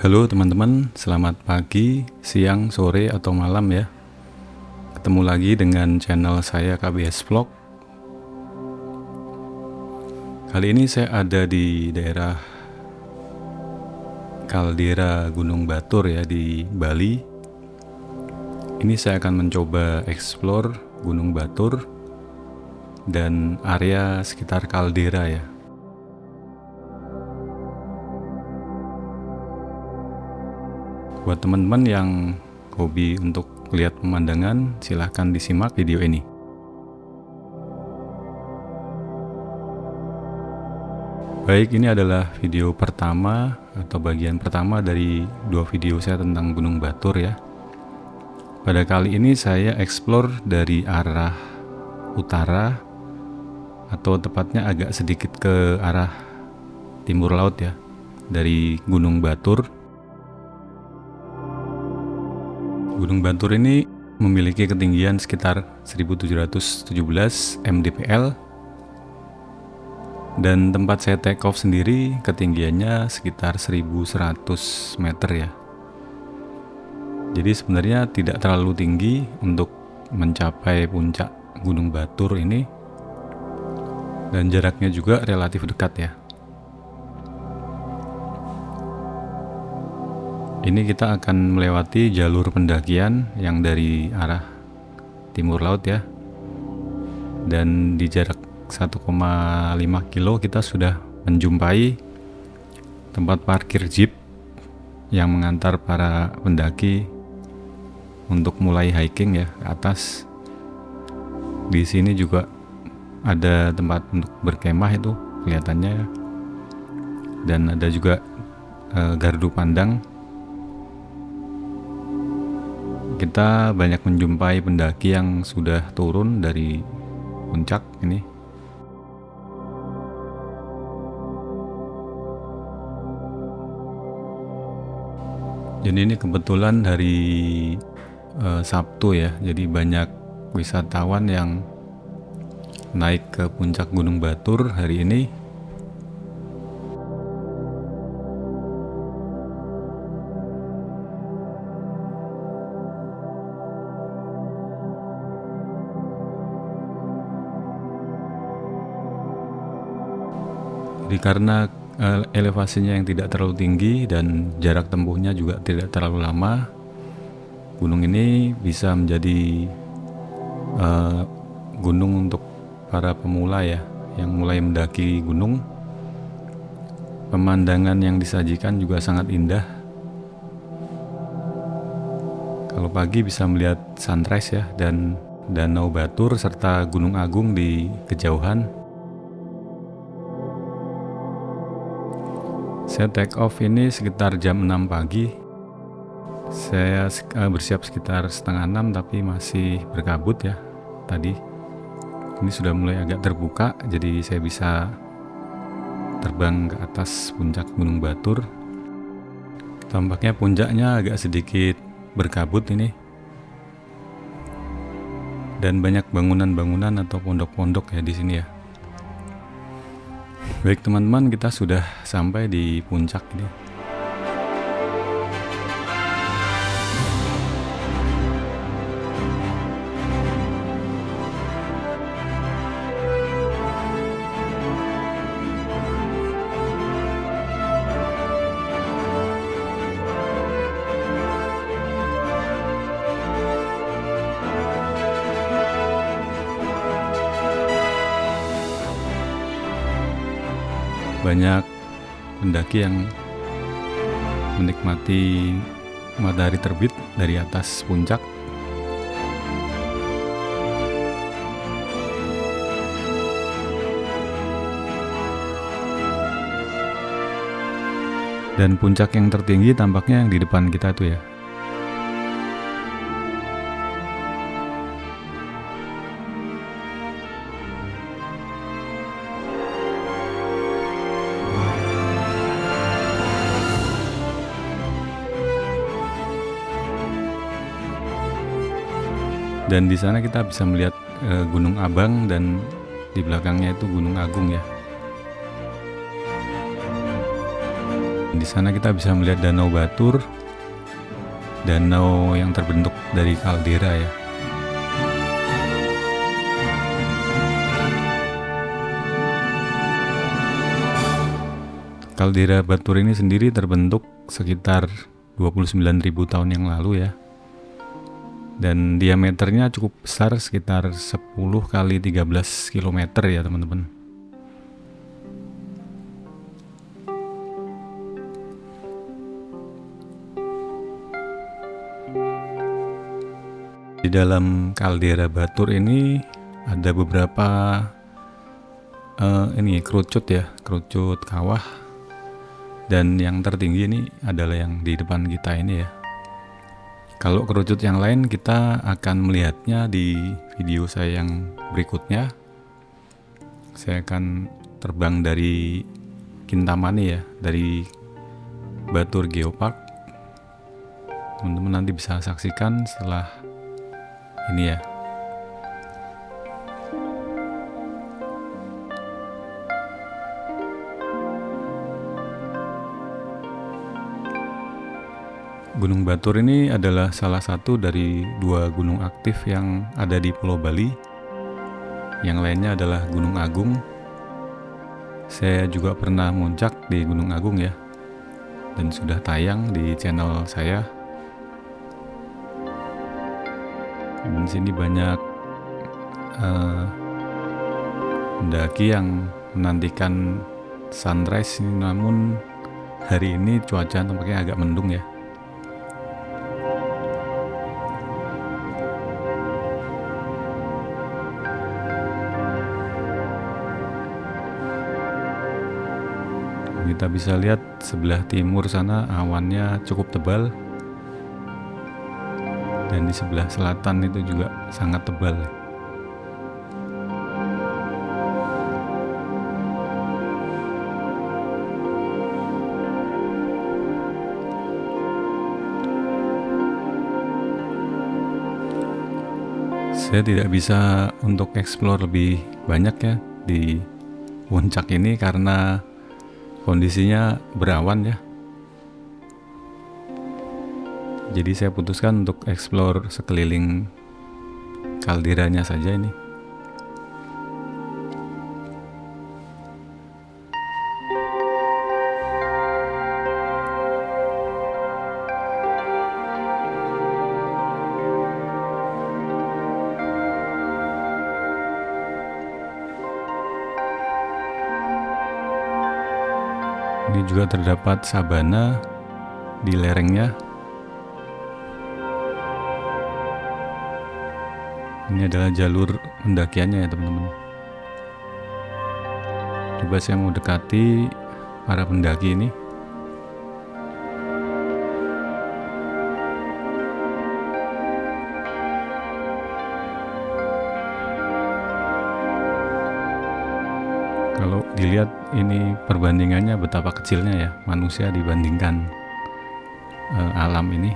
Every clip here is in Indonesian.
Halo teman-teman, selamat pagi, siang, sore, atau malam ya. Ketemu lagi dengan channel saya KBS Vlog. Kali ini saya ada di daerah kaldera Gunung Batur ya di Bali. Ini saya akan mencoba explore Gunung Batur dan area sekitar kaldera ya. Buat teman-teman yang hobi untuk lihat pemandangan, silahkan disimak video ini. Baik, ini adalah video pertama atau bagian pertama dari 2 video saya tentang Gunung Batur ya. Pada kali ini saya explore dari arah utara atau tepatnya agak sedikit ke arah timur laut ya, dari Gunung Batur. Gunung Batur ini memiliki ketinggian sekitar 1717 mdpl dan tempat saya take off sendiri ketinggiannya sekitar 1100 meter ya. Jadi sebenarnya tidak terlalu tinggi untuk mencapai puncak Gunung Batur ini, dan jaraknya juga relatif dekat ya. Ini kita akan melewati jalur pendakian yang dari arah timur laut ya. Dan di jarak 1,5 kilo kita sudah menjumpai tempat parkir jeep yang mengantar para pendaki untuk mulai hiking ya ke atas. Di sini juga ada tempat untuk berkemah itu kelihatannya ya. Dan ada juga gardu pandang. Kita banyak menjumpai pendaki yang sudah turun dari puncak ini. Jadi ini kebetulan hari Sabtu ya, jadi banyak wisatawan yang naik ke puncak Gunung Batur hari ini. Jadi karena elevasinya yang tidak terlalu tinggi dan jarak tempuhnya juga tidak terlalu lama, gunung ini bisa menjadi gunung untuk para pemula ya, yang mulai mendaki gunung. Pemandangan yang disajikan juga sangat indah. Kalau pagi bisa melihat sunrise ya, dan Danau Batur serta Gunung Agung di kejauhan. Saya take off ini sekitar jam 6 pagi. Saya bersiap sekitar setengah 6 tapi masih berkabut ya tadi. Ini sudah mulai agak terbuka, jadi saya bisa terbang ke atas puncak Gunung Batur. Tampaknya puncaknya agak sedikit berkabut ini. Dan banyak bangunan-bangunan atau pondok-pondok ya di sini ya. Baik teman-teman, kita sudah sampai di puncak ini. Banyak pendaki yang menikmati matahari terbit dari atas puncak. Dan puncak yang tertinggi tampaknya yang di depan kita tuh ya. Dan di sana kita bisa melihat Gunung Abang dan di belakangnya itu Gunung Agung ya. Di sana kita bisa melihat Danau Batur, danau yang terbentuk dari kaldera ya. Kaldera Batur ini sendiri terbentuk sekitar 29.000 tahun yang lalu ya. Dan diameternya cukup besar, sekitar 10 kali 13 km ya teman-teman. Di dalam kaldera Batur ini ada beberapa kerucut ya, kerucut kawah. Dan yang tertinggi ini adalah yang di depan kita ini ya. Kalau kerucut yang lain kita akan melihatnya di video saya yang berikutnya. Saya akan terbang dari Kintamani ya, dari Batur Geopark. Teman-teman nanti bisa saksikan setelah ini ya. Gunung Batur ini adalah salah satu dari 2 gunung aktif yang ada di Pulau Bali. Yang lainnya adalah Gunung Agung. Saya juga pernah muncak di Gunung Agung ya, dan sudah tayang di channel saya. Dan sini banyak pendaki yang menantikan sunrise, namun hari ini cuaca tampaknya agak mendung ya. Kita bisa lihat sebelah timur sana awannya cukup tebal, dan di sebelah selatan itu juga sangat tebal. Saya tidak bisa untuk explore lebih banyak ya di puncak ini karena kondisinya berawan ya. Jadi saya putuskan untuk explore sekeliling kalderanya saja ini. Ini juga terdapat sabana di lerengnya. Ini adalah jalur pendakiannya ya teman-teman. Coba saya mau dekati para pendaki ini. Kalau dilihat ini perbandingannya betapa kecilnya ya manusia dibandingkan alam ini.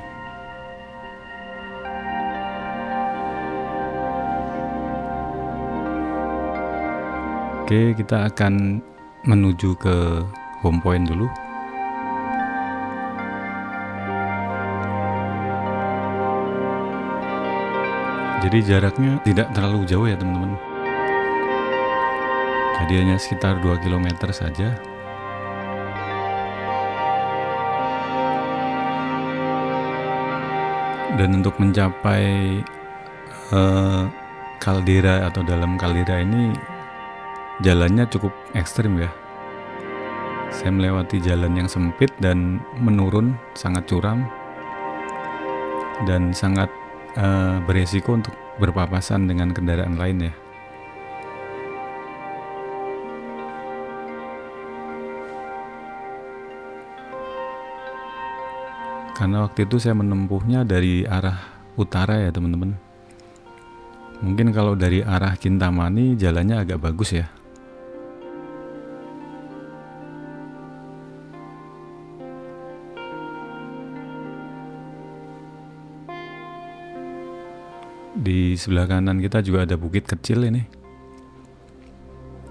Oke, kita akan menuju ke home point dulu. Jadi jaraknya tidak terlalu jauh ya teman-teman. Jadi hanya sekitar 2 km saja. Dan untuk mencapai kaldera atau dalam kaldera ini jalannya cukup ekstrim ya. Saya melewati jalan yang sempit dan menurun, sangat curam dan sangat beresiko untuk berpapasan dengan kendaraan lain ya. Karena waktu itu saya menempuhnya dari arah utara ya teman-teman. Mungkin kalau dari arah Kintamani jalannya agak bagus ya. Di sebelah kanan kita juga ada bukit kecil ini.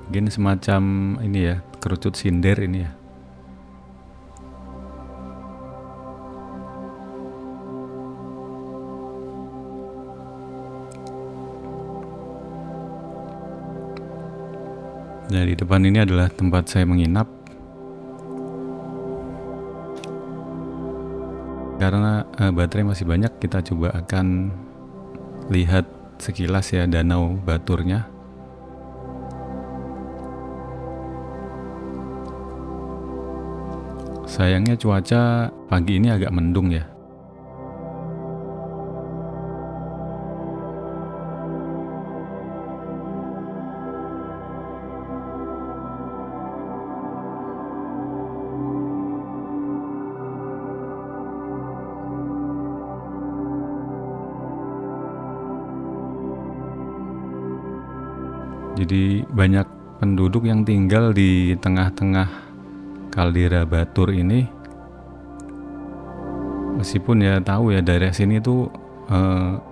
Mungkin semacam ini ya, kerucut sinder ini ya. Nah, di depan ini adalah tempat saya menginap. Karena baterai masih banyak, kita coba akan lihat sekilas ya Danau Baturnya. Sayangnya cuaca pagi ini agak mendung ya. Jadi banyak penduduk yang tinggal di tengah-tengah kaldera Batur ini. Meskipun ya tahu ya daerah sini tuh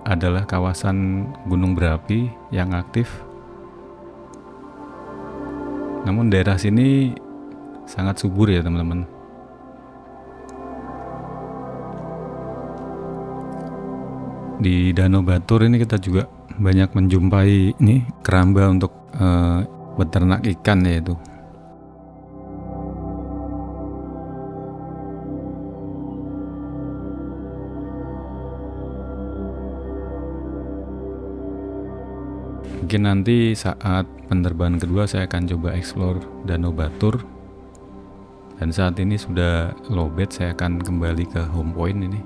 adalah kawasan gunung berapi yang aktif. Namun daerah sini sangat subur ya teman-teman. Di Danau Batur ini kita juga banyak menjumpai ini keramba untuk beternak ikan yaitu. Mungkin nanti saat penerbangan kedua saya akan coba explore Danau Batur. Dan saat ini sudah lowbat, saya akan kembali ke home point ini.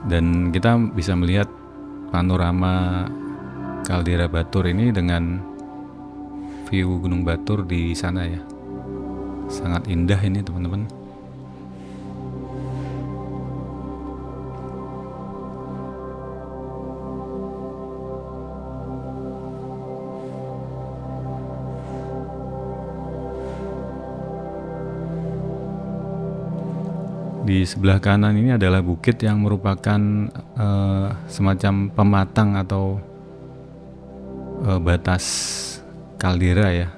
Dan kita bisa melihat panorama kaldera Batur ini dengan view Gunung Batur di sana ya. Sangat indah ini teman-teman. Di sebelah kanan ini adalah bukit yang merupakan semacam pematang atau batas kaldera ya.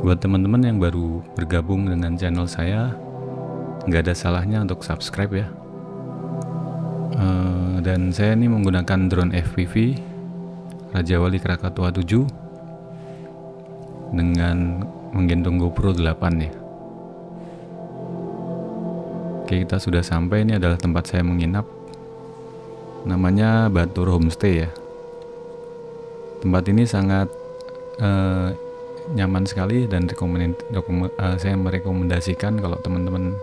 Buat teman-teman yang baru bergabung dengan channel saya, nggak ada salahnya untuk subscribe ya. Dan saya ini menggunakan drone FPV Raja Wali Krakatau 7 dengan menggendong GoPro 8 ya. Oke, kita sudah sampai. Ini adalah tempat saya menginap. Namanya Batur Homestay ya. Tempat ini sangat nyaman sekali dan saya merekomendasikan kalau teman-teman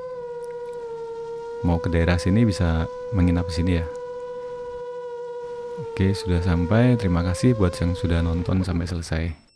mau ke daerah sini bisa menginap di sini ya. Oke, sudah sampai. Terima kasih buat yang sudah nonton sampai selesai.